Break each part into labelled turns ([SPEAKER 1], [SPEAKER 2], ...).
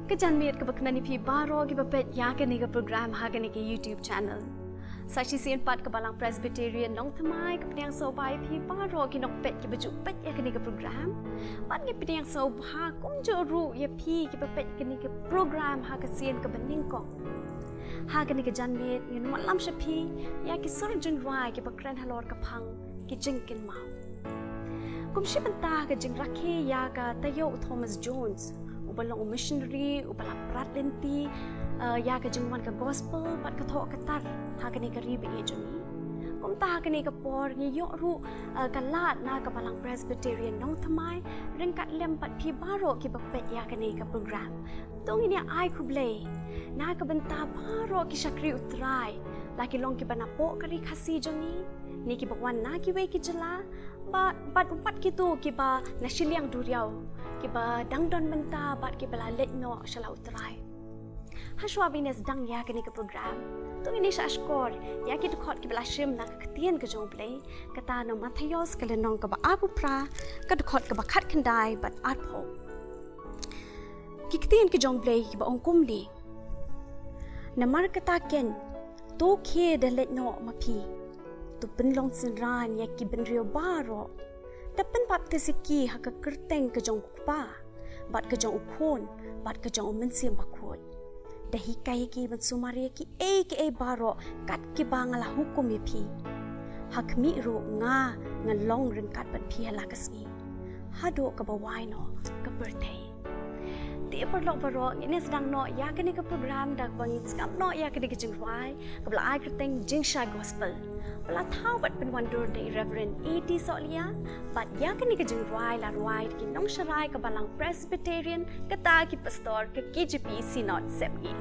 [SPEAKER 1] Kejanmiat ke berkenani pi baroh ke berpet ya ke ni ke program ha ke ni ke YouTube channel. Saksi sian pat ke Balang Presbyterian Nongthymmai ke pedang sobai pi baroh ke nok pet ke baju pet ya ke ni ke program. Pat ke pedang sobha kum joru ya pi ke berpet ke ni ke program ha ke sian ke beningkong. Ha ke ni ke janmiat ngan malam syapi ya ke sur Jingrwai ke berkeren halor ke pang ke jingkin mau. Kum shi bentah ke jingrake ya ke tayo Thomas Jones. Balang missionary, balang perat lenti, ya ke jengwan ke gospel, bat ke thok ke tar, ha ke ni ke ribe ye juni. Kumta ha ke ni ke por ni yok ru ke lat na ke Balang Presbyterian Nongthymmai, ringkat lem bat pi baroh ke bepet ya ke ni ke program. Tung ini ai kublei, na ke bentah baroh ke syakri utrai, laki long ke banapok kari kasih juni, ni ke bakwan na ki wei ki jela, bat umpat kitu ke ba nasyiliang duriau. Kiba dangdon benta bat kiba lalit no shalau utrai. Haswa bines dang ya kini ke program. Tung ini sya askor ya kita kot kiba lashim na ketian ke jong play kata no Matthias kelenong ke ba abu pra ke kot ke bakat kendai bat arpo. Kitian ke jong play kiba ongkum li. Namar kata ken to ke dalit no mapi. Tu penlong sinran ya ki benrio baro. Dapan pap tesiki ha ke kerteng ke jong kupa, bat ke jong ukon, bat ke jong mensim bakut. Dahi kai ki ban sumari ki e baroh kat ki bangala hukum ye pi. Ha khmih ru nga ngalong ringkat bat pi hala kasngi. Hado ke bawai no ke birthday. Ti perlok baroh ini sedang no ya ke ni ke program dak bangit skap no ya ke di ke Jingrwai ke bela ai kerteng jingsha gospel. Bela thau bat penwandur de Reverend E.T. Solia bat ya ke ni ke Jingrwai la ruai ki nong sharai ke Balang Presbyterian kata ki pastor ke KGP Synod Sepgi.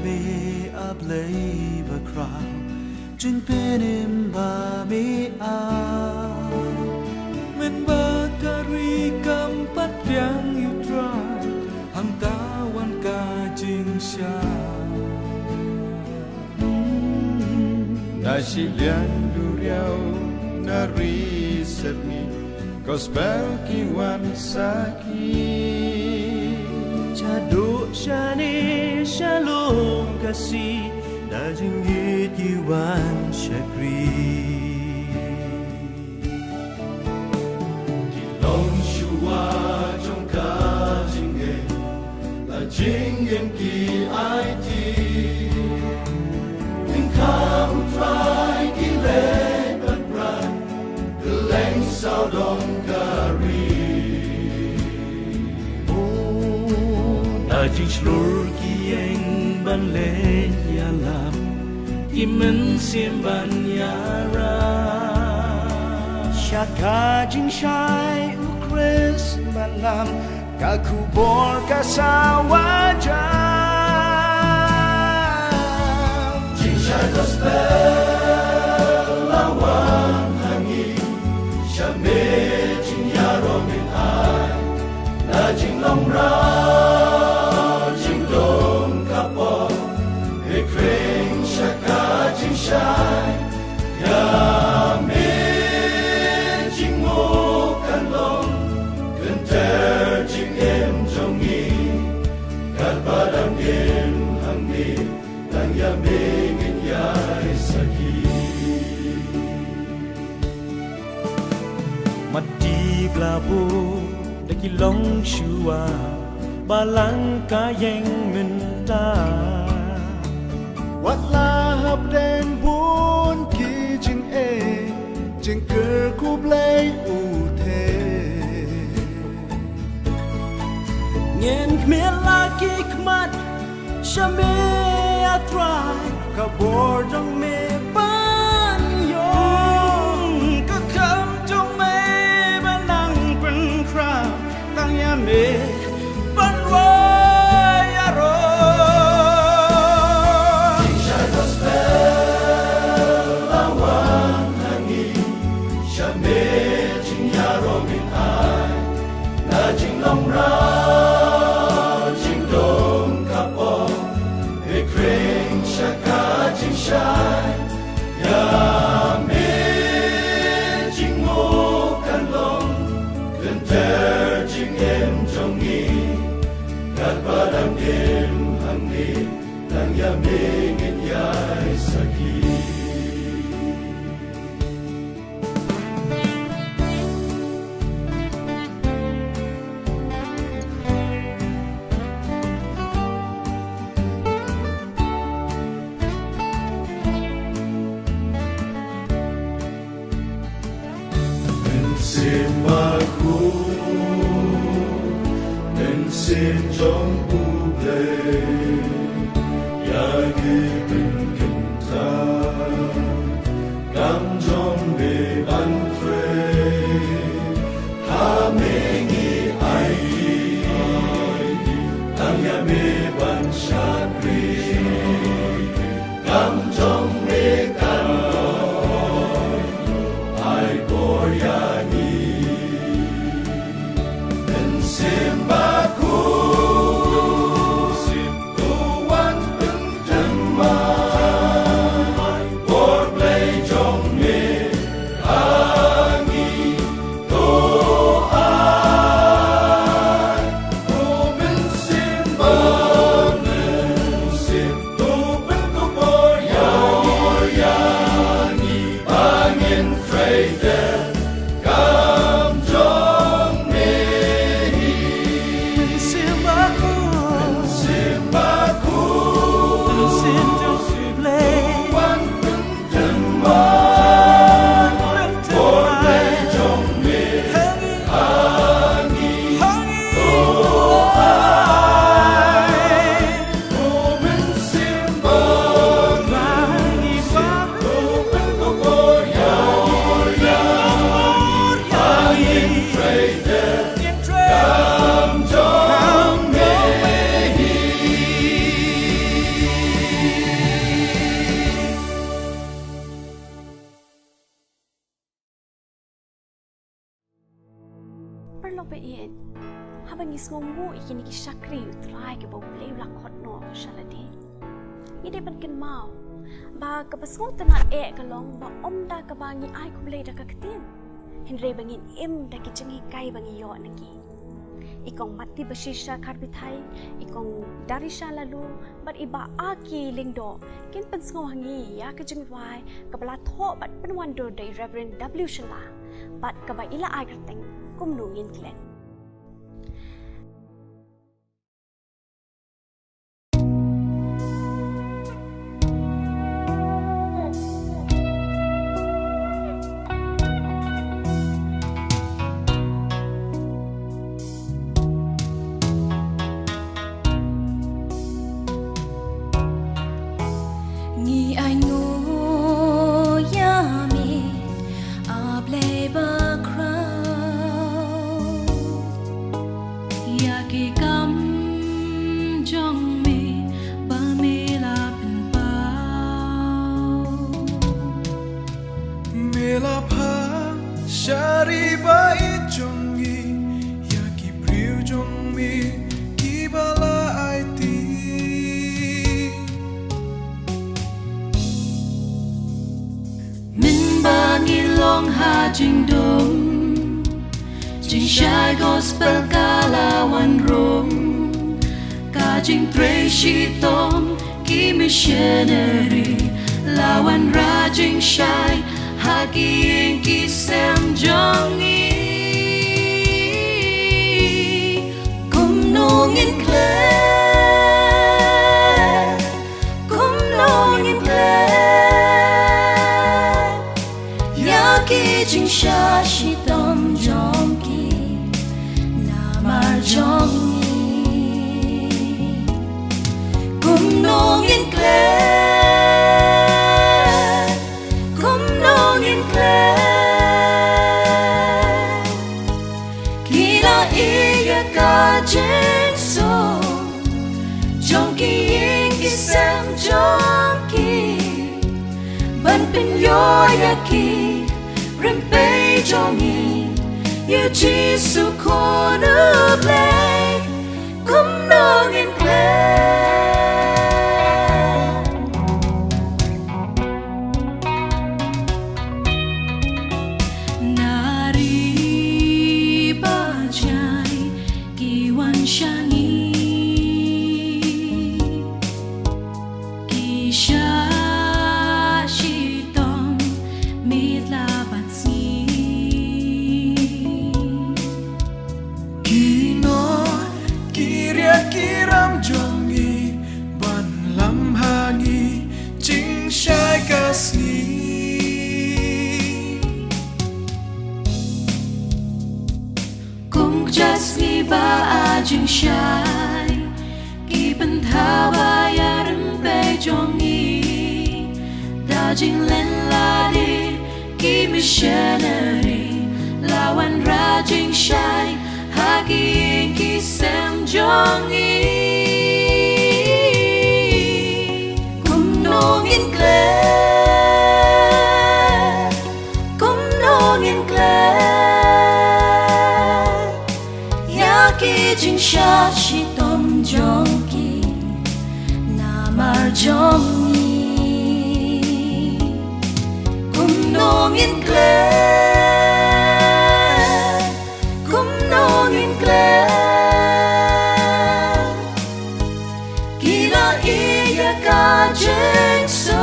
[SPEAKER 2] me a blave a crowd, Jin penim ba me a. Men ba kari kam pat yang you try, hang tawan ka jing sha. Na si lian du riao na ri set me, gospel ki wan saki. Chaduk shani shalom kasih na jingit yuan syakri. Jilong shua jong ka jingge la jingen ki it. Ning ka utrai ki le bat bran geleng sao dong kari. Jing slur ki eng ban lên ya lam ki men sim ban ya ra shaka jing shai U Khrist ban lam ka kubor ka sawaja jing shai gospel lawan hangi shame jing iaroh min ai na jing long ra shine ya me jing mo kan long kan ter jing em jong ni kan badam em hang ni tang ya me ngin ya saki mati blabo de ki long shua balang ka yeng menta wat lahap den bun ki jing e jing ker ku blei u the nyen khmih la ki khmat shame a try ka bor jong me ban yong ka kham jong me banang pen kra tang ya me ban wa me shine ya me jing mo kan long kan ter jing em trong nghi kat padang em hang ni nang ya me ngin yai saki Simbaku dan sim trong buble ya given Kumta cam trong be ban tre ha mengi ai tang ya me ban shakri cam trong me kan ai bor ya Simbaku tuan thymmai bor play trong me hangi to ai men simbaku sim tu ben tu bor ya ni angin trader
[SPEAKER 1] Perlobein, habang isngongo ikini kisakri utray ke bau play lakot no shaladi. Ide ban ken mau, ba kapasngo tana kalong ba omda kabangi ay kumlay da kaktin. Hinre bangin da kichangi kai bangi yo nagi. Ikong mati basisha karbithai, ikong darisha lalu, bat iba aki lingdo, kin pansngo hangi ya ke Jingrwai, kabala tho bat penwando day Reverend W Shala, bat kaba ila ay kerteng. Kumnungin klen.
[SPEAKER 3] Ngi ai ngô ya mi a play ba Ki kam jong me ba me la pen pao
[SPEAKER 2] me la pa shari ba I jong gi ya ki priu jong me kiba la ai ti
[SPEAKER 3] min ba ngi long ha jing dong Jing shai gospel kalawan rong Ka jing tray shi tong Ki missionary Lawan ra jing shai Hagi ing ki sem jong i Kum nongin kle Kum nongin kle Ya ki jing sha shi tong jong Jong Kum nongin kle Kum nongin kle Kila iya ka jeng so Jong ki ing ki sem jong ki Ban pin yo ya ki Rimpe jong i You Jesus corner play Come nongin clan kiba ajing shai kiban thaba yaran pe jongi dajing len ladi ki missionary lawan rajing shai hagi ki sem jongi kum nongin kle kum nongin kle jing sha shi tom jong ki namar jong ni kum nong in kle kila iya ka jing so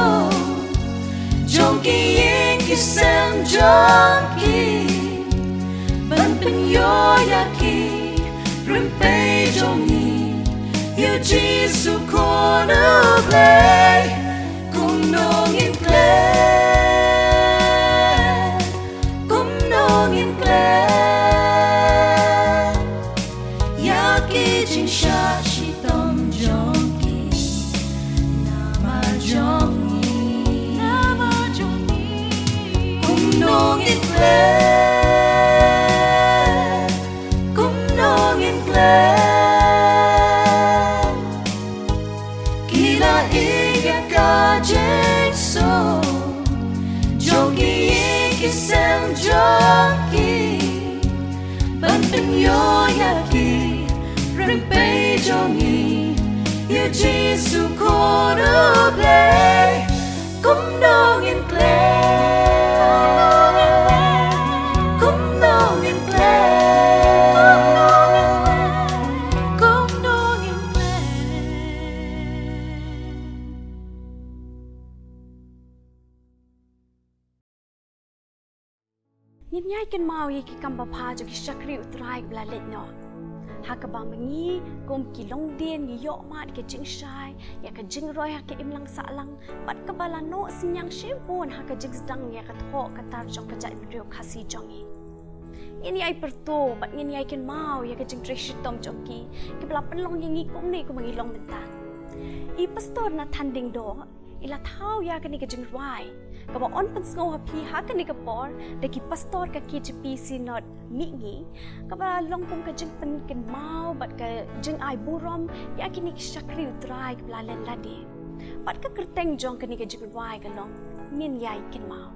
[SPEAKER 3] jong ki yin ki sem jong ki ban pen yo ya ki Rimpe jongi, you Jesus corner play, kum nong in play, kum nong in play. Yaki jing sha shi tom jongi, nama jongi, kum nong in play. Kila iya ka jeng so Jogi iki sem jogi Ban pen yo yaki Rimpe jongi Yu jisu kono play Kum dong in play Kum dong in play
[SPEAKER 1] Nhìn nhai kinh mau ye ki kamba pha jo ki shakri utrai bla let no ha ka ba mangi kom ki long dien ni yo ma ke jing shai ya ka jingrwai ha ke imlang sa lang pat ka bala no sinyang shepon ha ka jigs dang ya ka tho ka tar jong ka jai rio khasi jongi ini ai perto pat ngin yai kin mau ya ka jing tre shitom jong ki bla pen long yangi kom ni ko mangi long mentang I pastor na thanding do ila thau ya ka ni ka jingrwai Kaba on pensngau hapi haka ni kapor deki pastor ka KGP sinod mingi kaba longpong ka jing pen ken mau bat ka jing ai burom ya kini shakri utrai ka blalen ladi bat ka kerteng jong ka ni ka Jingrwai ka long min yai ken mau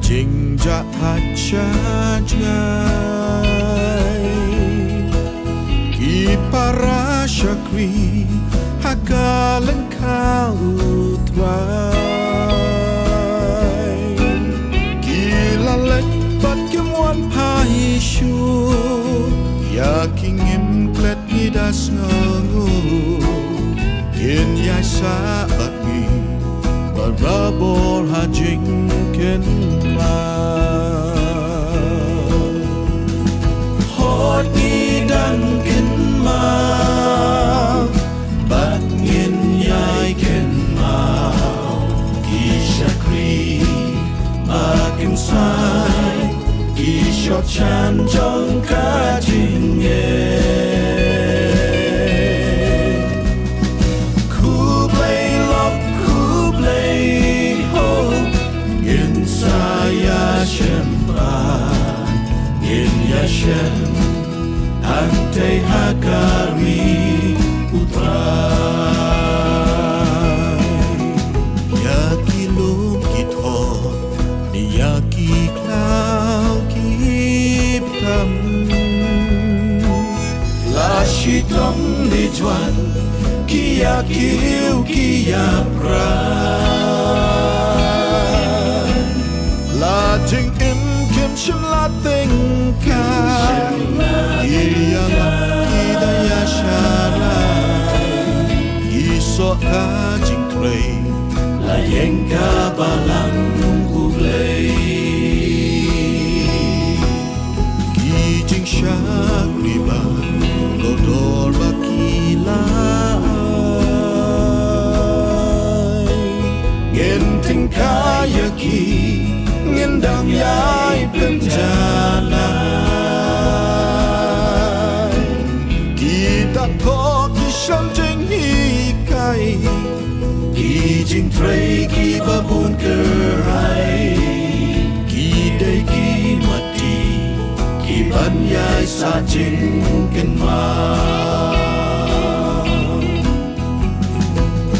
[SPEAKER 2] Jingja acha jngai Ki para shakri hakalan ka utrai Ki lalet bat kemwan pahishu Ya kingim klet nidas ngangu Kin yai saat mi Barabor hajing ken Hot ni dan ken ma Bat ngin yai ken ma Ki shakri makin sai Ki shot chan jong ka jing Ante hakari utrai Yaki lum kitho Ni yaki klau kiptam La shitom ni juan Kia kiu kia prai La jing im kim shim la ting ka Iya kita ya syara Iso ka jing trei la yenka balang uglei ki jing shak riba godor bakila ngin ting kaya ki ngin dam yai pem jana ta thọ ki sham jing hi kai ki jing trei ki babun kerai ki dei ki mati ki ban yai sa jing ken ma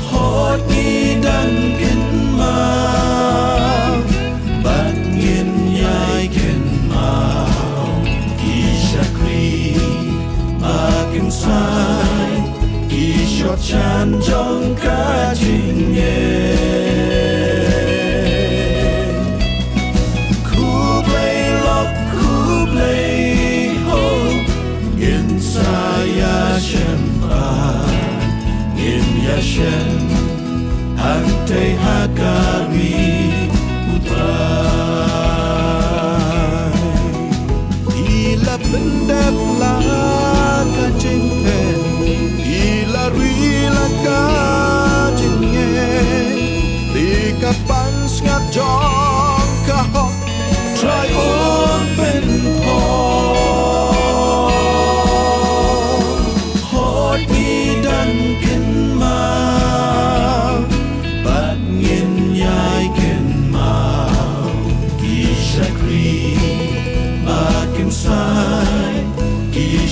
[SPEAKER 2] hot ki dan ken ma bat ngin yai ken ma ki shakri inside ki shot chan jong ka jing ye kublai lok kublai ho inside ya shem ba in ya shem ante hakari putra ila pendap la jing hen ila rila ka jing ye di kapan ngap jong ka ho try on pen po hot ni dan ken ma bat ngin yai ken ma ki shakri back inside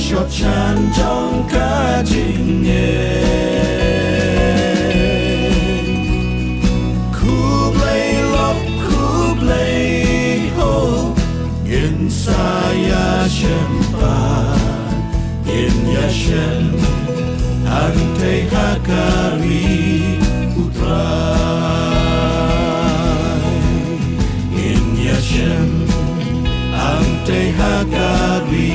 [SPEAKER 2] shot chan jong ka jing ye kublai lok kublai ho in saya shem pa in ya shem ante hakari putra in ya shem ante hakari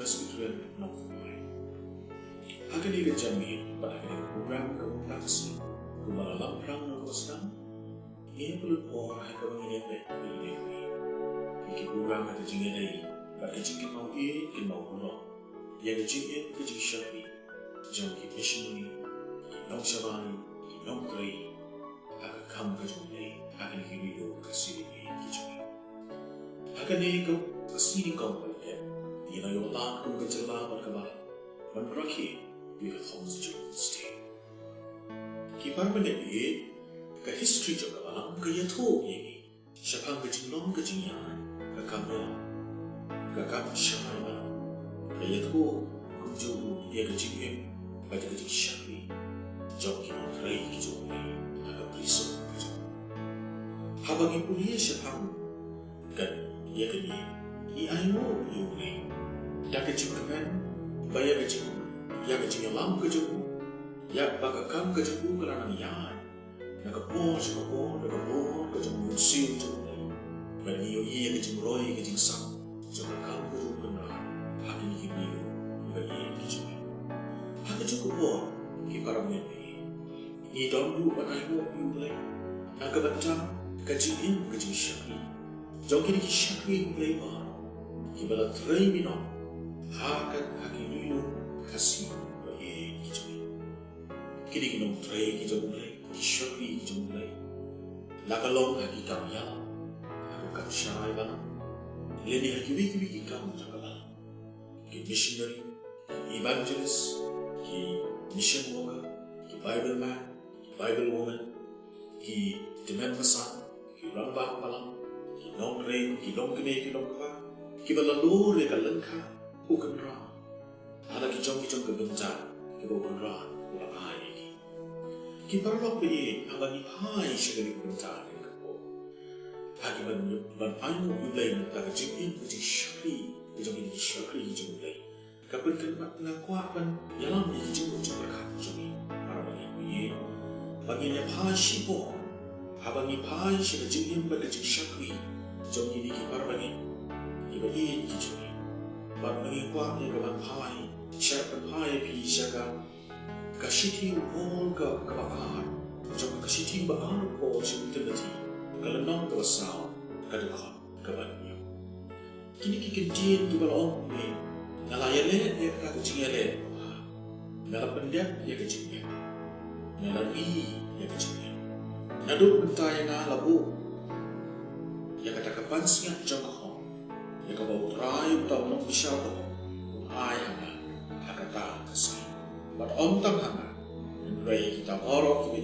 [SPEAKER 2] Presbyterian Nongthymmai. Akan dijamin pada program Kumta kumalalang perang nagosnam. Ia perlu orang yang mengingat ini. Iki program ada jingai pada jingkin mau mau pulau. Yang jingin ke jing syafi, jangki missionary, Nongthymmai, Nongthymmai, akan kam ke jumlah, akan hidup ke sini kijui. Akan diikut ke sini kau balik. Ina yo la kung kacala barkabal man rakhi bi ka thons jo stay ki par bane bi ka history jo ka balang ka yatho ye shapang ka jinglong ka jingyan ka kamra ka kam shamai ba ka yatho kung jo ye ka jingem ba ka jing shari jo ki no trai ki jo ne ka priso ka jo habang ipuliye shapang kan ye ka ni iaroh yo ne dah kecil kan, bayar kecil, ya kecil yang lam kecil, ya bakakam kecil kerana niat, nak kebor kecil musim kecil, bagi yo ia kecil Jingrwai kecil sam, jangan kau kecil kena, hari ini biru, bagi kecil, hari kecil kebor, kita ramai ni dalam dulu pakai mo boleh, nak kebaca,
[SPEAKER 4] kajing shakri jong kini ki shakri play baroh kibala tray minot hakat hakinilu kasi bae kijumi kini kinong tray kijong play shakri kijong play lakalong hakikam ya aku kam syai bala leni hakiwi ki kam jakabala ki missionary ki evangelist ki mission worker ki bible man ki bible woman ki demand masan ki rambang balang ki nong rei ki nong kene ki nong kapa ki balalo le kalanka ukan ra hala ki jong ke benca ki ukan ra ula ai ki parlok be abang ni pai shagani benca ni ko hagi ban ayu ulai na ta jing in ki shakri ki jong ni shakri jong ulai kapan kan na kwa ban yalam ni jing jong ka jong ni para bagi bagi ni pai shipo abang ni pai shagani jing in ba ki shakri jong ni ki para bagi iba ki jong ni ban bagi kwa ni ka ban pai shak ban pai pi shaga kasiti upol ka kabakan jong kasiti ba ar po simultaneity kalanong ka sao kadakot kabanyo kini kikintin di balong ni nalayale ya ka kajingale nalapendek ya kajingnya nalari ya kajingnya naduk bentaya na labu ya kata kapansnya jong ho ya ka bau trai tau nong bisa to ai hanga hakata kasi bat om tang hanga ndrai kita baroh ki be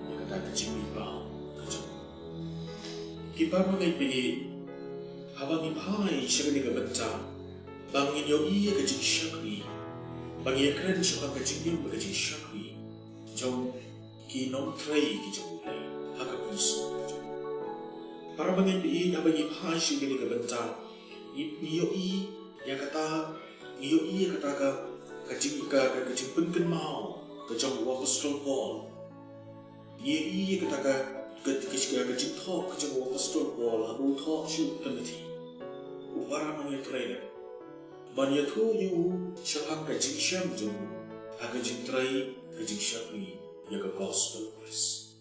[SPEAKER 4] ya kata kajing ba kiba mengai pe habang ipai shagani ka banta bangin yo ka jing shakri bangi kren shaka ka jing ka jing shakri jong ki nong tray ki jong lai haka pus para bangi pe habang ipai shagani ka banta yo ya kata yo kata ka jing penken mau ka jong apostol Paul ye kata ka jingthaw kajang apostol Paul habu thaw shu Timothy ubara mangai trainer ban yathu yu shahang ka jingsham ju aga jingtrai ka jingshapri ya ka gospel Khrist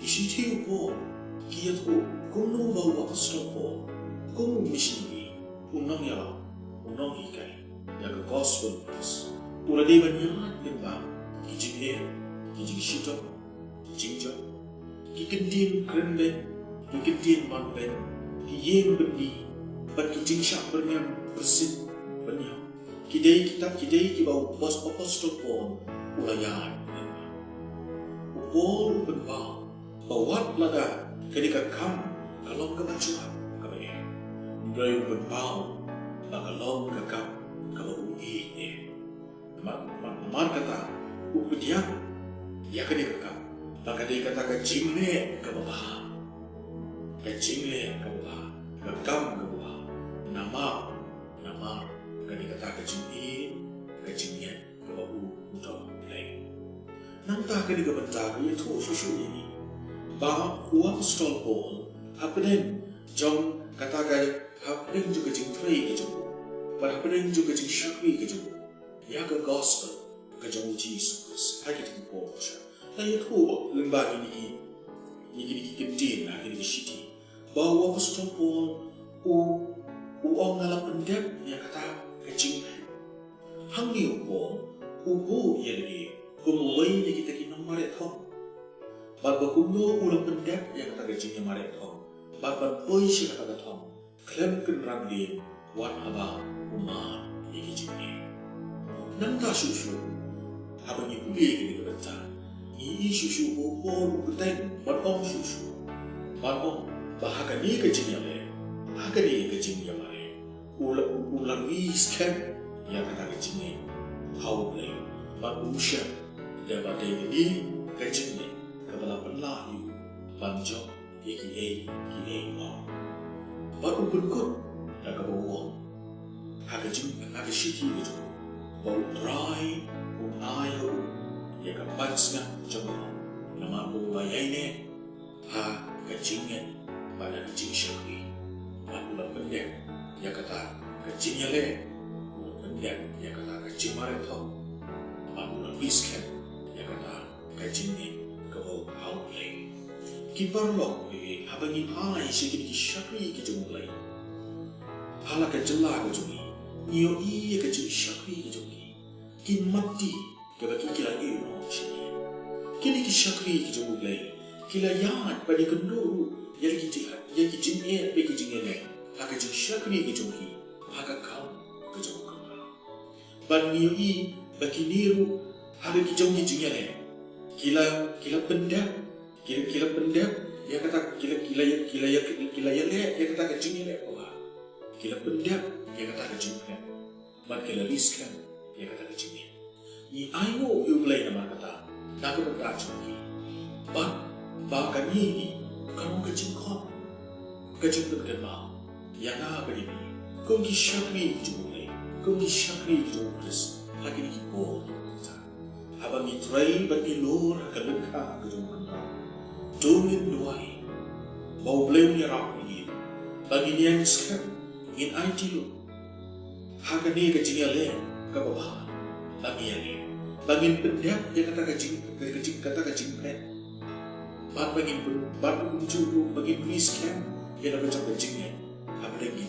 [SPEAKER 4] ishi Paul ki yathu kumno ba apostol Paul kum missionary unong ya unong ikai ya ka gospel Khrist ura de ban yat ba ki jinghe ki jingshito jingjo ki kendin kremben ki kendin manben ki yeng bendi ban ki jingsha bernyam bersin benyam ki dei ki bau bos apostol Paul ulayan Paul benba bawat lada ketika kam kalong ke bacua ka be ndrai benba ba kalong ke kam ka bau ni mar kata upedian ya ketika kam maka dia kata ke jingle ke bawah ke jingle ke bawah ke kam ke bawah nama ke dia kata ke jingle ke bawah untuk lain nampak ke dia bentar itu susu ini bahawa apostol Paul hapden jong kata ke hapden juga jingtrai ke jong hapden juga jing shakri ke jong ya ke gospel ke jong Jesus hai kita Paul Saya tahu lembaga ini kentin lah ini city. Bahawa apostol Paul orang ngalah pendek yang kata kecing. Hang ni Paul ubu yang lagi kumulai ni kita kena maret thong. Bapak kumno ulang pendek yang kata kecing yang maret thong. Bapak boy si kata thong. Klem kenrang dia wan haba umar yang kecing ni. Nampak susu. Abang ibu dia kena kebentar. Ini susu Paul kuteng batong susu. Batong bahaga ni kecing yang le. Bahaga ni kecing yang mare. Ulang wis kan yang kata kecing ni. How play. Bat usha. Dapat dia kecing ni. Kepala penlayu. Banjok. Kiei. Bat berkut. Dah kebawa. Haga jing. Haga shiti itu. Bau dry. Unayo. Ya kapansnya coba. Nama buaya ini. Ha kecingnya. Pada kecing syakri. Ulang pendek. Ya kata kecingnya le. Ulang pendek. Ya kata kecing maretong. Ulang biskan. Ya kata kecing ni. Kau how play. kibarlok habangi hai shikini ki shakri ki jumulai hala ka jalla ka jumi niyo iya ka jumi shakri ki jumi kin mati ka baki kila no shini kini ki shakri ki jumulai kila yat badi kendo yaki jinge beki jingele haka jing shakri ki jumi haka kau ka jumukama ban niyo i baki niru haka ki jumi jingele kila pendek kila pendek dia kata kila ya le dia kata kecing le wah kila pendek dia kata kecing le mat kila riskan dia kata kecing ni ayo you play nama kata nak berkata cumi ba kami kamu kecing kau kecing pendek mau yang apa ini kau di syakri cumi kau di syakri U Khrist lagi ni kau abang itrai bagi lor kelengkap kejung Dungin duai, bau belum ni rap ni, bagi ni yang sekarang, ingin IT lu, harga ni kecil le, kebahan, bagi yang ni, bagi pendek dia kata kecil pen, bagi kunjung, bagi miskin, dia nak macam kecilnya, apa lagi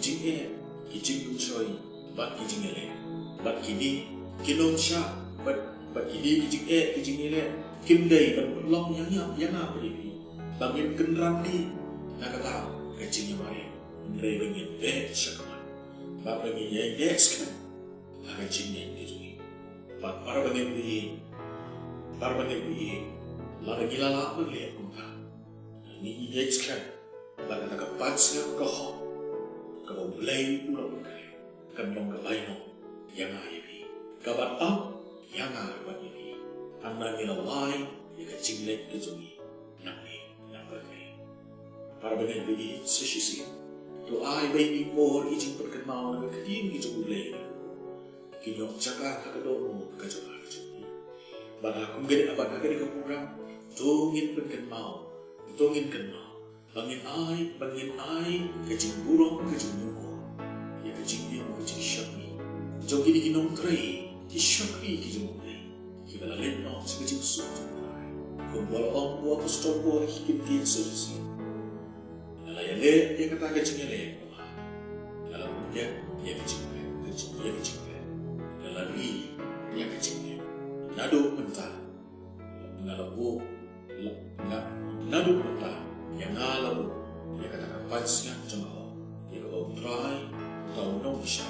[SPEAKER 4] kecil kuncoi, bagi kecil le, bagi ni, kinong syak, bagi ni kecil le, kimdai, long yang apa ni. Bangin kenderaan di nak kata kecilnya mari mereka bangin bed syakaman bapa bangin yang desk kan akan cingin gitu ni para bangin bi lada gila lama lihat kumta ni desk kan bapa kata kepatsnya kau belai pulau berkali kan long kebaino yang ayah bi kabar yang ayah bi anda gila wai yang kecil lek gitu ni para benar bagi sesi doa bayi por izin perkenal dengan kedim itu boleh kinyok cakap hakadono kajola kajola pada aku gede abad agak di program tungin perkenal bangin ai kecing burung kecing nyuko ya kecing syakri jogi di kinong tray di syakri kijung boleh kibala leno sekecing suatu kumpul orang buah kustopo hikim dia sesi le dia kata kecil le dalam dia kecil dalam dia kecil nado mentah ngalabu nado mentah yang ngalabu dia kata kapasnya cuma dia kalau try tahu nong bisa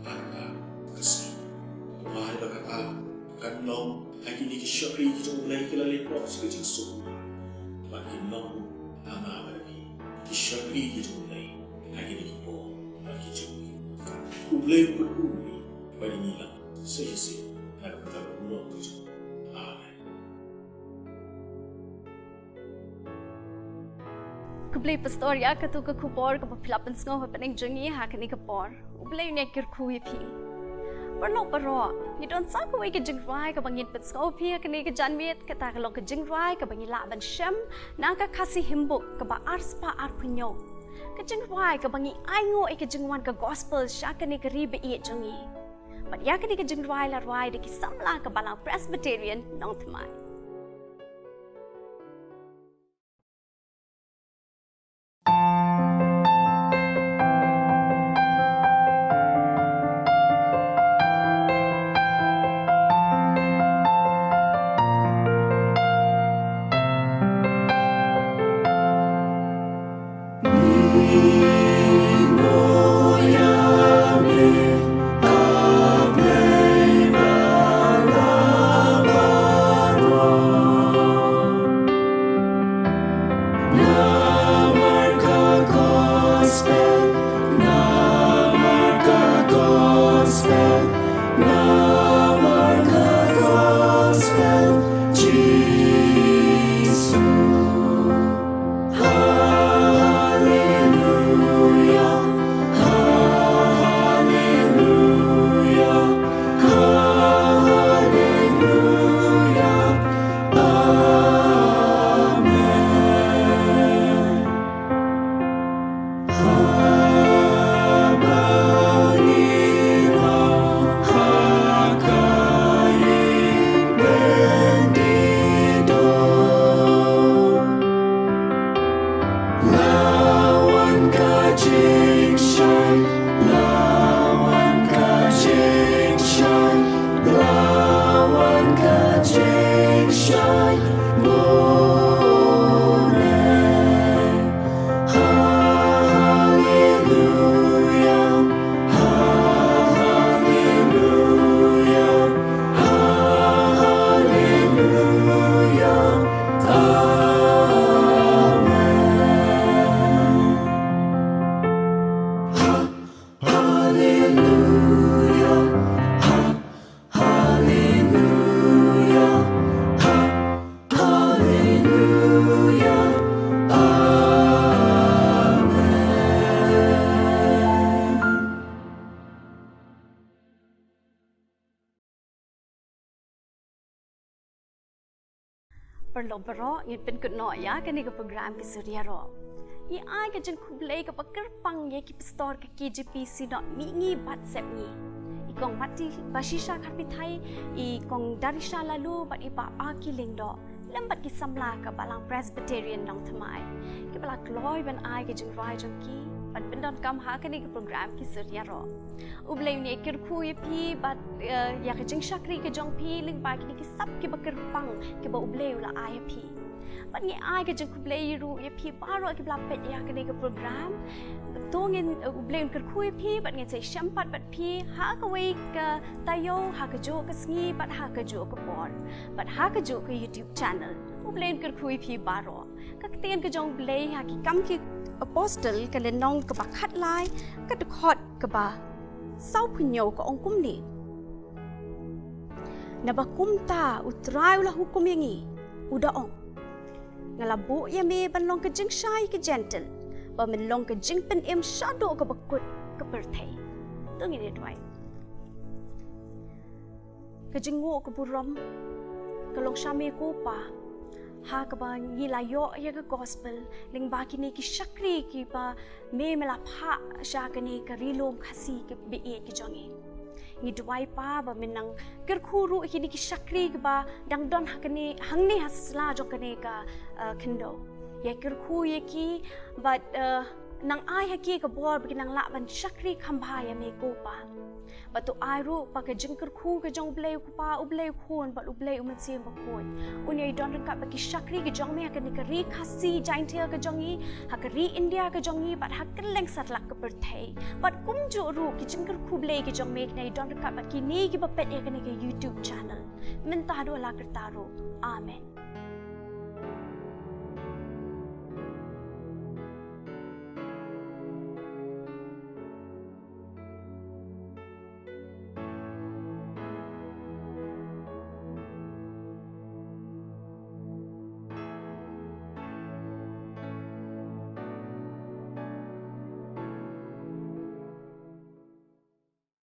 [SPEAKER 4] kata kasih berkata kan nong lagi ni syakri kita mulai kita lepas sekecil suku makin nong ama bagi syakri gitu mulai lagi ni po lagi jauh mulai berduri bagi hilang sesi nak kata buruk gitu amen
[SPEAKER 1] kublai pastoria katu ke kupor ke pelapan sengau pening jengi hakani kapor ublai nekir kui pi baroh hidon saku ke Jingrwai ke bangin pet sengau pi hakani ke janmit kata kalau ke Jingrwai ke bangin la ban syam nangka kasih himbuk ke ba arspa arpunyo ke Jingrwai ke bangi aingo ke jingwan ke gospel syakani ke ribe i jengi mat yakani ke Jingrwai la rwai de ki samla ke Balang Presbyterian Nongthymmai
[SPEAKER 3] Balang
[SPEAKER 1] perlu baroh ngin pen kut no ya kan ni ke program ki surya ro i ai ke jeng khublei ke pakar pang ye ki store ke KGPC dot mi ngi WhatsApp ni i kong mati basisha khat pi thai i kong darisha lalu bat i pa aki ling do lambat ki samla ka balang Presbyterian Nongthymmai ki bala kloi ban ai ke Jingrwai jong ki bat bendon kam ha kan ni ke program ki surya ro ublei ni kir khu ye pi bat ya ke jeng shakri ke jong pi ling ba ki ni ki sap ki bakar pang ki ba ublei la ai pi bat ni ai ke jeng khublei ru ye pi baroh ki bla pet ya kan ni ke program tongin ublei kir khu ye pi bat ngi sei shampat bat pi ha ka wei ka tayo ha ka jo ka sngi bat ha ka jo ka por bat ha ka jo ka YouTube channel ublei kir khu ye pi baroh ka ten ka jong ublei ha ki kam ki apostle ka le nong ka ba khat lai ka tu khot ka ba sau punyo ka ong kum ni na ba kumta utrai la hukum yangi uda ong ngala bu ya me ban long ka jing shai ka gentle ba men long ka jing pen em shadow ka bakut ka perthai tu ngi ne twai ka jing ngo ka buram ka long shame ko pa ha ka ba ngi la yo ya ka gospel ling ba ki ni ki shakri ki ba me mela pha sha ka ni ka rilom khasi ki be e ki jongi ngi duai pa ba minang ker khuru ki ni ki shakri ki ba dang don ha ka ni hang ni hasla jo ka ni ka khindo ya ker khu ye ki but nang ai ha ki ka bor bi nang la ban shakri khamba ya me ko pa ba tu ai ru pa ka jingker khu ka jong blei ku pa ublei khon ba ublei uman sem ba khoi unai don ka ba ki shakri ki jong me ka ni ka ri khasi jingthaw ka jongi ha ka ri India ka jongi ba ha ka leng sat lak ka per thai ba kum jo ru ki jingker khu blei ki jong me nei don ka ba ki ni ki ba pet ya ka ni ka YouTube channel min ta do la kerta ro amen